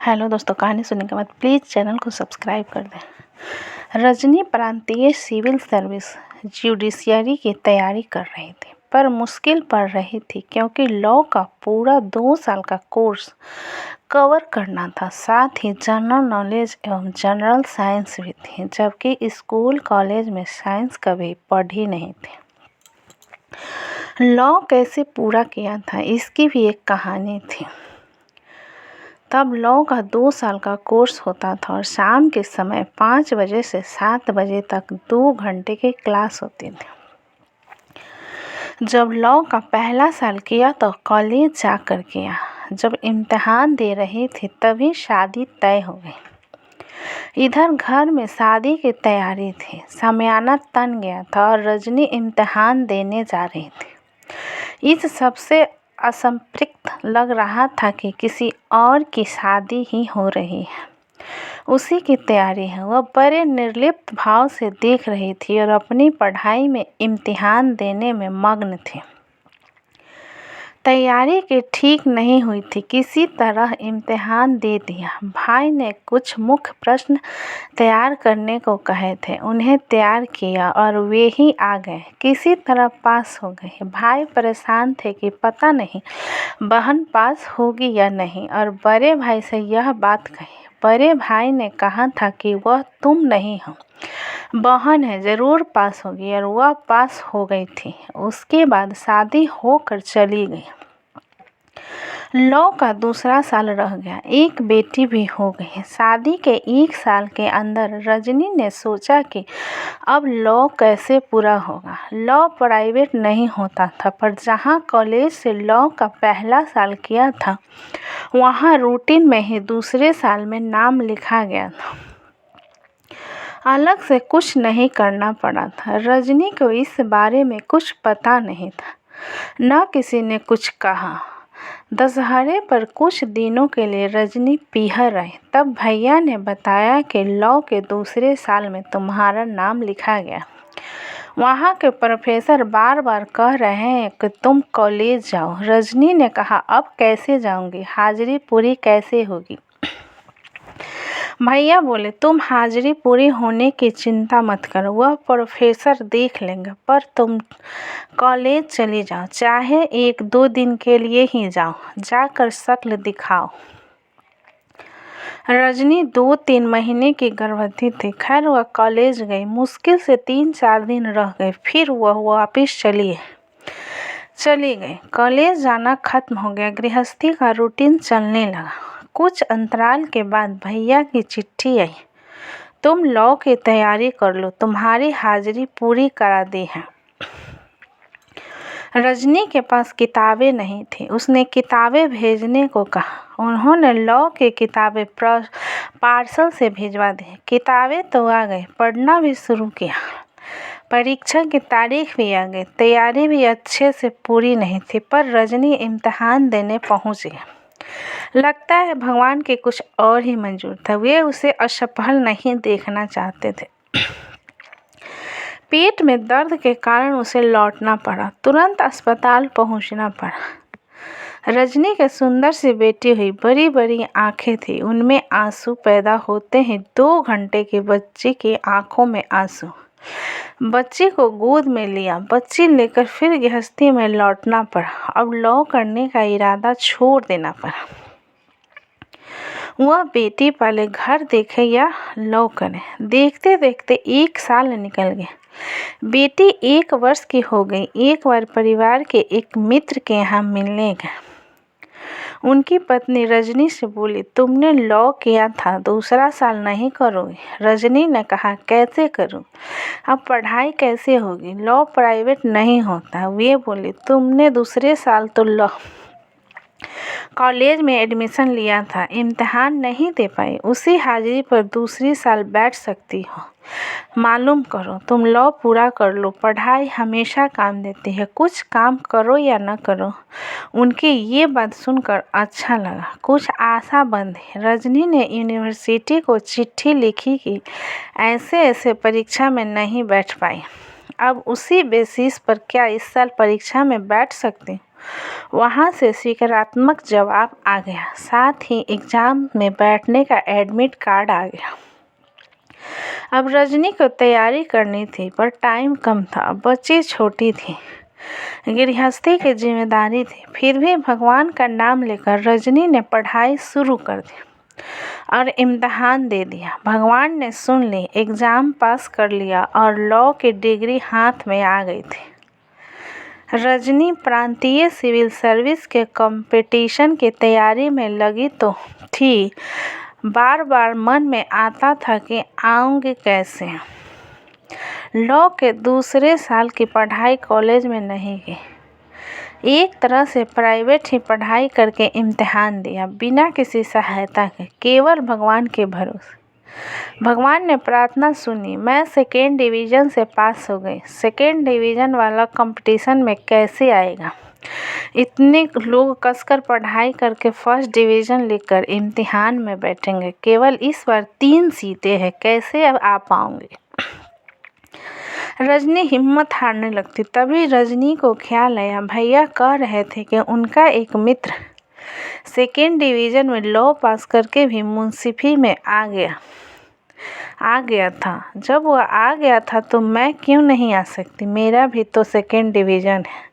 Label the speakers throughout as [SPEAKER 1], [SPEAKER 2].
[SPEAKER 1] Hello दोस्तों, कहानी सुनने के बाद प्लीज़ चैनल को सब्सक्राइब कर दें। रजनी प्रांतीय सिविल सर्विस जुडिशियरी की तैयारी कर रही थी, पर मुश्किल पड़ रही थी क्योंकि लॉ का पूरा 2 साल का कोर्स कवर करना था। साथ ही जनरल नॉलेज एवं जनरल साइंस भी थी, जबकि स्कूल कॉलेज में साइंस कभी पढ़ी नहीं थी। लॉ कैसे पूरा किया था, इसकी भी एक कहानी थी। तब लॉ का 2 साल का कोर्स होता था और शाम के समय 5 बजे से 7 बजे तक 2 घंटे की क्लास होती थी। जब लॉ का पहला साल किया तो कॉलेज जाकर किया। जब इम्तिहान दे रही थी तभी शादी तय हो गई। इधर घर में शादी की तैयारी थी, सामियाना तन गया था और रजनी इम्तिहान देने जा रही थी। इस सबसे असंतृप्त लग रहा था कि किसी और की शादी ही हो रही है, उसी की तैयारी है। वह बड़े निर्लिप्त भाव से देख रही थी और अपनी पढ़ाई में इम्तिहान देने में मग्न थी। तैयारी की ठीक नहीं हुई थी, किसी तरह इम्तिहान दे दिया। भाई ने कुछ मुख्य प्रश्न तैयार करने को कहे थे, उन्हें तैयार किया और वे ही आ गए। किसी तरह पास हो गए। भाई परेशान थे कि पता नहीं बहन पास होगी या नहीं, और बड़े भाई से यह बात कही। बड़े भाई ने कहा था कि वह तुम नहीं हो, बहन है, ज़रूर पास होगी, और वह पास हो गई थी। उसके बाद शादी होकर चली गई। लॉ का दूसरा साल रह गया, एक बेटी भी हो गई। शादी के 1 साल के अंदर रजनी ने सोचा कि अब लॉ कैसे पूरा होगा। लॉ प्राइवेट नहीं होता था, पर जहाँ कॉलेज से लॉ का पहला साल किया था वहाँ रूटीन में ही दूसरे साल में नाम लिखा गया था। अलग से कुछ नहीं करना पड़ा था। रजनी को इस बारे में कुछ पता नहीं था, न किसी ने कुछ कहा। दशहरे पर कुछ दिनों के लिए रजनी पीहर आई। तब भैया ने बताया कि लॉ के दूसरे साल में तुम्हारा नाम लिखा गया। वहाँ के प्रोफेसर बार बार कह रहे हैं कि तुम कॉलेज जाओ। रजनी ने कहा, अब कैसे जाऊँगी, हाजिरी पूरी कैसे होगी। भैया बोले, तुम हाजिरी पूरी होने की चिंता मत करो, वह प्रोफेसर देख लेंगे, पर तुम कॉलेज चली जाओ, चाहे 1-2 दिन के लिए ही जाओ, जाकर शक्ल दिखाओ। रजनी 2-3 महीने की गर्भवती थी। खैर वह कॉलेज गई। मुश्किल से 3-4 दिन रह गए, फिर वह वापस चली गई। कॉलेज जाना खत्म हो गया, गृहस्थी का रूटीन चलने लगा। कुछ अंतराल के बाद भैया की चिट्ठी आई, तुम लॉ की तैयारी कर लो, तुम्हारी हाजिरी पूरी करा दी है। रजनी के पास किताबें नहीं थी, उसने किताबें भेजने को कहा। उन्होंने लॉ की किताबें पार्सल से भिजवा दी। किताबें तो आ गई, पढ़ना भी शुरू किया। परीक्षा की तारीख भी आ गई। तैयारी भी अच्छे से पूरी नहीं थी, पर रजनी इम्तिहान देने पहुंच गई। लगता है भगवान के कुछ और ही मंजूर था, वे उसे असफल नहीं देखना चाहते थे। पेट में दर्द के कारण उसे लौटना पड़ा, तुरंत अस्पताल पहुंचना पड़ा। रजनी के सुंदर सी बेटी हुई, बड़ी बड़ी आंखें थी, उनमें आंसू पैदा होते ही 2 घंटे की बच्ची की आंखों में आंसू। बच्ची को गोद में लिया, बच्ची लेकर फिर गृहस्थी में लौटना पड़ा। अब लॉ करने का इरादा छोड़ देना पड़ा। वह बेटी पहले घर देखे या लॉ करे। देखते देखते 1 साल निकल गया। बेटी 1 वर्ष की हो गई। एक बार परिवार के एक मित्र के यहाँ मिलने गए। उनकी पत्नी रजनी से बोली, तुमने लॉ किया था, दूसरा साल नहीं करोगी। रजनी ने कहा, कैसे करूं, अब पढ़ाई कैसे होगी, लॉ प्राइवेट नहीं होता। वे बोली, तुमने दूसरे साल तो लॉ कॉलेज में एडमिशन लिया था, इम्तिहान नहीं दे पाई, उसी हाजिरी पर दूसरी साल बैठ सकती हो। मालूम करो, तुम लॉ पूरा कर लो, पढ़ाई हमेशा काम देती है, कुछ काम करो या न करो। उनकी ये बात सुनकर अच्छा लगा, कुछ आशा बंधी। रजनी ने यूनिवर्सिटी को चिट्ठी लिखी कि ऐसे परीक्षा में नहीं बैठ पाई, अब उसी बेसिस पर क्या इस साल परीक्षा में बैठ सकती। वहाँ से सकारात्मक जवाब आ गया, साथ ही एग्ज़ाम में बैठने का एडमिट कार्ड आ गया। अब रजनी को तैयारी करनी थी, पर टाइम कम था, बच्ची छोटी थी, गृहस्थी की जिम्मेदारी थी। फिर भी भगवान का नाम लेकर रजनी ने पढ़ाई शुरू कर दी और इम्तिहान दे दिया। भगवान ने सुन ली, एग्ज़ाम पास कर लिया और लॉ की डिग्री हाथ में आ गई थी। रजनी प्रांतीय सिविल सर्विस के कंपटीशन की तैयारी में लगी तो थी, बार बार मन में आता था कि आऊँगी कैसे। लॉ के दूसरे साल की पढ़ाई कॉलेज में नहीं की, एक तरह से प्राइवेट ही पढ़ाई करके इम्तिहान दिया, बिना किसी सहायता के, केवल भगवान के भरोसे। भगवान ने प्रार्थना सुनी, मैं सेकेंड डिवीज़न से पास हो गई। सेकेंड डिवीज़न वाला कंपटीशन में कैसे आएगा? इतने लोग कसकर पढ़ाई करके फर्स्ट डिवीज़न लेकर इम्तिहान में बैठेंगे, केवल इस बार 3 सीटें हैं, कैसे अब आ पाऊंगी? रजनी हिम्मत हारने लगती। तभी रजनी को ख्याल आया, भैया कह रहे थे कि उनका एक मित्र सेकेंड डिवीज़न में लॉ पास करके भी मुंसिफी में आ गया था। जब वह आ गया था तो मैं क्यों नहीं आ सकती? मेरा भी तो सेकेंड डिवीज़न है।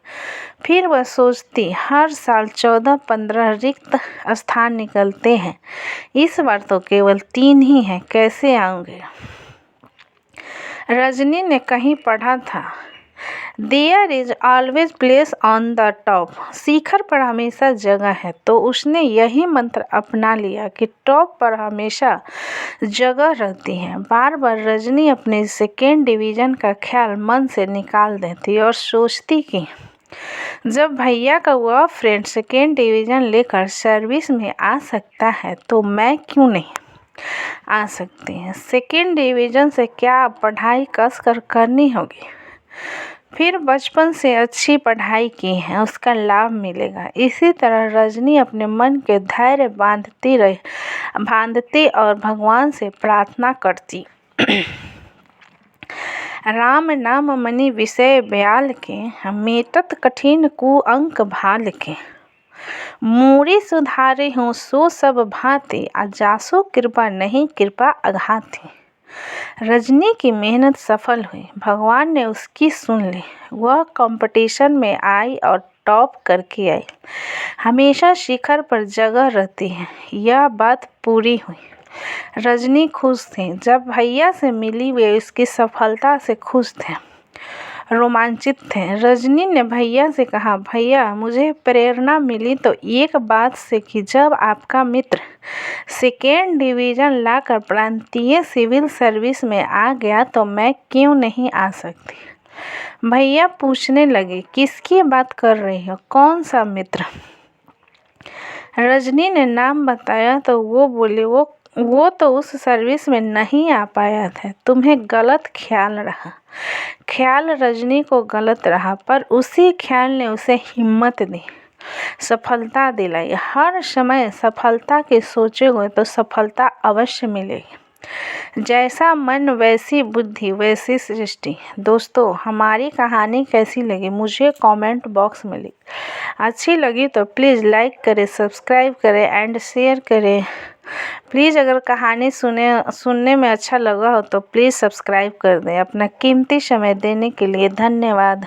[SPEAKER 1] फिर वह सोचती, हर साल 14-15 रिक्त स्थान निकलते हैं, इस बार तो केवल 3 ही हैं, कैसे आऊँगी? रजनी ने कहीं पढ़ा था, there is always place on the top, शिखर पर हमेशा जगह है। तो उसने यही मंत्र अपना लिया कि टॉप पर हमेशा जगह रहती है। बार बार रजनी अपने सेकेंड डिवीज़न का ख्याल मन से निकाल देती और सोचती कि जब भैया का वह फ्रेंड सेकेंड डिवीज़न लेकर सर्विस में आ सकता है तो मैं क्यों नहीं आ सकती हैं? सेकेंड डिवीज़न से क्या पढ़ाई कसकर करनी होगी। फिर बचपन से अच्छी पढ़ाई की है, उसका लाभ मिलेगा। इसी तरह रजनी अपने मन के धैर्य बांधती और भगवान से प्रार्थना करती। राम नाम मनि विषय ब्याल के, मेटत कठिन कुअंक भाल के। मूरी सुधारे हूँ सो सब भांति, आ जासो कृपा नहीं कृपा अघाती। रजनी की मेहनत सफल हुई, भगवान ने उसकी सुन ली। वह कंपटीशन में आई और टॉप करके आई। हमेशा शिखर पर जगह रहती है, यह बात पूरी हुई। रजनी खुश थी। जब भैया से मिली वे उसकी सफलता से खुश थे, रोमांचित थे। रजनी ने भैया से कहा, भैया मुझे प्रेरणा मिली तो एक बात से कि जब आपका मित्र सेकेंड डिवीज़न लाकर प्रांतीय सिविल सर्विस में आ गया तो मैं क्यों नहीं आ सकती? भैया पूछने लगे, किसकी बात कर रही हो, कौन सा मित्र? रजनी ने नाम बताया तो वो बोले, वो तो उस सर्विस में नहीं आ पाया था, तुम्हें गलत ख्याल रहा। ख्याल रजनी को गलत रहा, पर उसी ख्याल ने उसे हिम्मत दी, सफलता दिलाई। हर समय सफलता की सोचोगे तो सफलता अवश्य मिलेगी। जैसा मन वैसी बुद्धि वैसी सृष्टि। दोस्तों, हमारी कहानी कैसी लगी मुझे कमेंट बॉक्स में लिख। अच्छी लगी तो प्लीज़ लाइक करें, सब्सक्राइब करें एंड शेयर करें। प्लीज़ अगर कहानी सुनने में अच्छा लगा हो तो प्लीज़ सब्सक्राइब कर दें। अपना कीमती समय देने के लिए धन्यवाद।